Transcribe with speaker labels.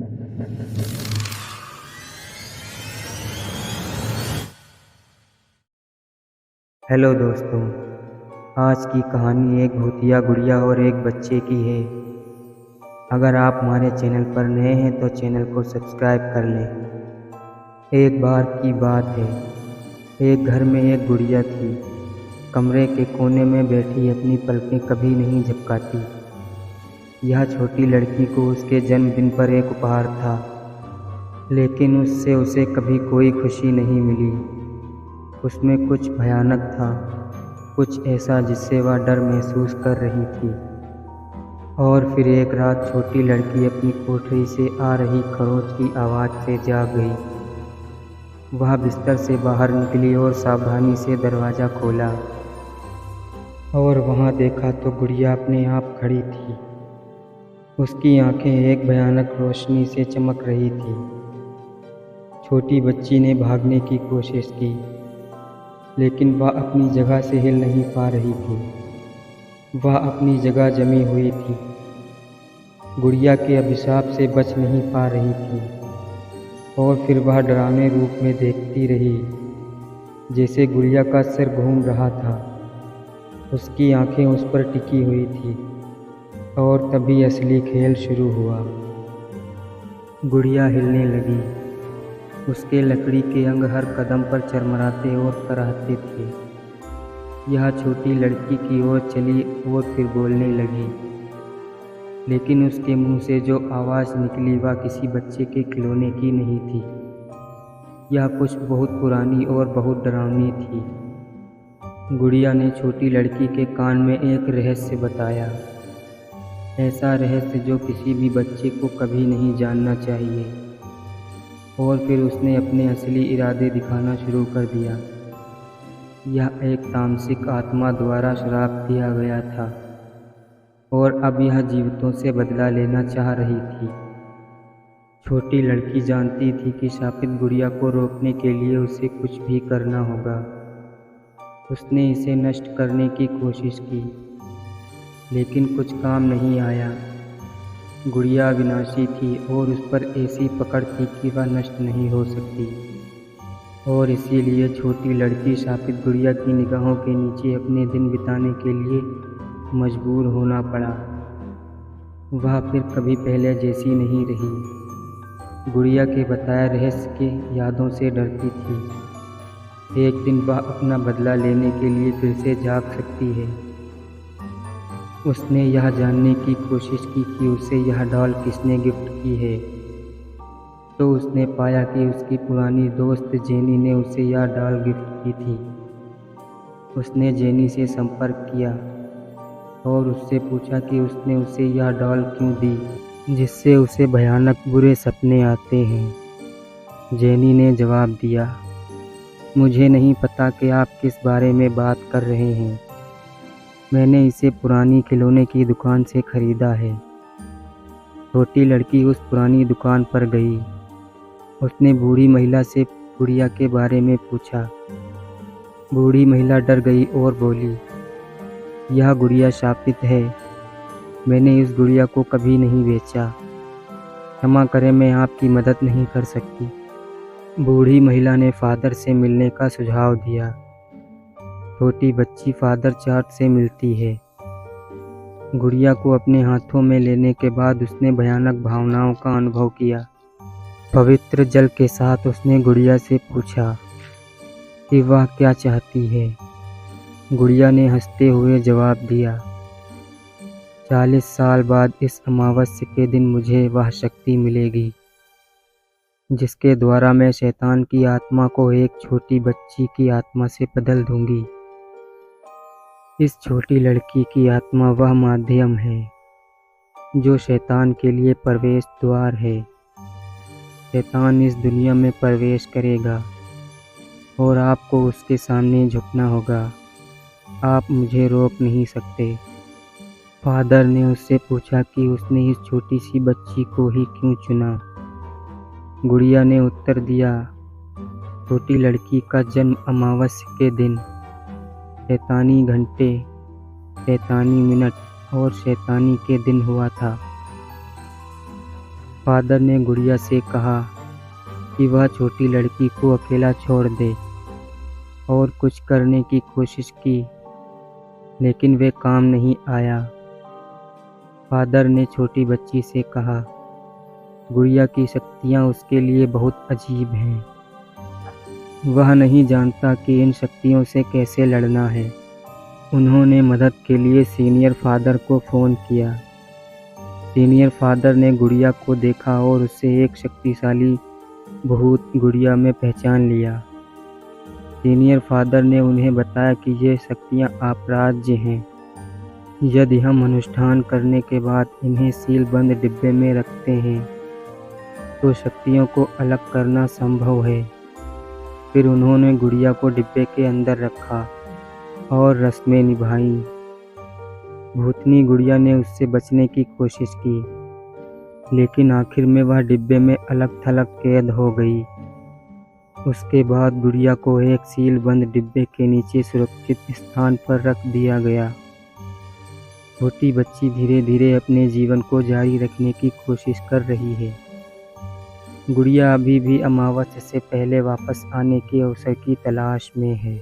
Speaker 1: Hello दोस्तों, आज की कहानी एक भूतिया गुड़िया और एक बच्चे की है। अगर आप हमारे चैनल पर नए हैं तो चैनल को सब्सक्राइब कर लें। एक बार की बात है, एक घर में एक गुड़िया थी। कमरे के कोने में बैठी अपनी पलकें कभी नहीं झपकाती। यह छोटी लड़की को उसके जन्मदिन पर एक उपहार था, लेकिन उससे उसे कभी कोई खुशी नहीं मिली। उसमें कुछ भयानक था, कुछ ऐसा जिससे वह डर महसूस कर रही थी। और फिर एक रात छोटी लड़की अपनी कोठरी से आ रही खरोंच की आवाज़ से जाग गई। वह बिस्तर से बाहर निकली और सावधानी से दरवाज़ा खोला, और वहाँ देखा तो गुड़िया अपने आप खड़ी थी। उसकी आंखें एक भयानक रोशनी से चमक रही थी। छोटी बच्ची ने भागने की कोशिश की, लेकिन वह अपनी जगह से हिल नहीं पा रही थी। वह अपनी जगह जमी हुई थी, गुड़िया के अभिशाप से बच नहीं पा रही थी। और फिर वह डरावने रूप में देखती रही, जैसे गुड़िया का सिर घूम रहा था। उसकी आंखें उस पर टिकी हुई थी, और तभी असली खेल शुरू हुआ। गुड़िया हिलने लगी। उसके लकड़ी के अंग हर कदम पर चरमराते और कराहते थे। यह छोटी लड़की की ओर चली और फिर बोलने लगी, लेकिन उसके मुंह से जो आवाज़ निकली वह किसी बच्चे के खिलौने की नहीं थी। यह कुछ बहुत पुरानी और बहुत डरावनी थी। गुड़िया ने छोटी लड़की के कान में एक रहस्य बताया, ऐसा रहस्य जो किसी भी बच्चे को कभी नहीं जानना चाहिए। और फिर उसने अपने असली इरादे दिखाना शुरू कर दिया। यह एक तामसिक आत्मा द्वारा श्राप दिया गया था, और अब यह जीवितों से बदला लेना चाह रही थी। छोटी लड़की जानती थी कि शापित गुड़िया को रोकने के लिए उसे कुछ भी करना होगा। उसने इसे नष्ट करने की कोशिश की, लेकिन कुछ काम नहीं आया। गुड़िया विनाशी थी और उस पर ऐसी पकड़ थी कि वह नष्ट नहीं हो सकती। और इसीलिए छोटी लड़की शापित गुड़िया की निगाहों के नीचे अपने दिन बिताने के लिए मजबूर होना पड़ा। वह फिर कभी पहले जैसी नहीं रही। गुड़िया के बताए रहस्य के यादों से डरती थी। एक दिन वह अपना बदला लेने के लिए फिर से जाग सकती है। उसने यह जानने की कोशिश की कि उसे यह डॉल किसने गिफ्ट की है, तो उसने पाया कि उसकी पुरानी दोस्त जेनी ने उसे यह डॉल गिफ्ट की थी। उसने जेनी से संपर्क किया और उससे पूछा कि उसने उसे यह डॉल क्यों दी, जिससे उसे भयानक बुरे सपने आते हैं। जेनी ने जवाब दिया, मुझे नहीं पता कि आप किस बारे में बात कर रहे हैं। मैंने इसे पुरानी खिलौने की दुकान से खरीदा है। छोटी लड़की उस पुरानी दुकान पर गई। उसने बूढ़ी महिला से गुड़िया के बारे में पूछा। बूढ़ी महिला डर गई और बोली, यह गुड़िया शापित है। मैंने इस गुड़िया को कभी नहीं बेचा। क्षमा करें, मैं आपकी मदद नहीं कर सकती। बूढ़ी महिला ने फादर से मिलने का सुझाव दिया। छोटी बच्ची फादर चार्ट से मिलती है। गुड़िया को अपने हाथों में लेने के बाद उसने भयानक भावनाओं का अनुभव किया। पवित्र जल के साथ उसने गुड़िया से पूछा कि वह क्या चाहती है। गुड़िया ने हंसते हुए जवाब दिया, 40 साल बाद इस अमावस्या के दिन मुझे वह शक्ति मिलेगी जिसके द्वारा मैं शैतान की आत्मा को एक छोटी बच्ची की आत्मा से बदल दूंगी। इस छोटी लड़की की आत्मा वह माध्यम है जो शैतान के लिए प्रवेश द्वार है। शैतान इस दुनिया में प्रवेश करेगा और आपको उसके सामने झुकना होगा। आप मुझे रोक नहीं सकते। फादर ने उससे पूछा कि उसने इस छोटी सी बच्ची को ही क्यों चुना। गुड़िया ने उत्तर दिया, छोटी लड़की का जन्म अमावस्या के दिन शैतानी घंटे, शैतानी मिनट और शैतानी के दिन हुआ था। फादर ने गुड़िया से कहा कि वह छोटी लड़की को अकेला छोड़ दे और कुछ करने की कोशिश की, लेकिन वे काम नहीं आया। फादर ने छोटी बच्ची से कहा, गुड़िया की शक्तियाँ उसके लिए बहुत अजीब हैं। वह नहीं जानता कि इन शक्तियों से कैसे लड़ना है। उन्होंने मदद के लिए सीनियर फादर को फ़ोन किया। सीनियर फादर ने गुड़िया को देखा और उसे एक शक्तिशाली भूत गुड़िया में पहचान लिया। सीनियर फादर ने उन्हें बताया कि ये शक्तियाँ अपराज्य हैं। यदि हम अनुष्ठान करने के बाद इन्हें सीलबंद डिब्बे में रखते हैं तो शक्तियों को अलग करना संभव है। फिर उन्होंने गुड़िया को डिब्बे के अंदर रखा और रस्में निभाई। भूतनी गुड़िया ने उससे बचने की कोशिश की, लेकिन आखिर में वह डिब्बे में अलग थलग कैद हो गई। उसके बाद गुड़िया को एक सीलबंद डिब्बे के नीचे सुरक्षित स्थान पर रख दिया गया। छोटी बच्ची धीरे धीरे अपने जीवन को जारी रखने की कोशिश कर रही है। गुड़िया अभी भी अमावस्या से पहले वापस आने के अवसर की तलाश में है।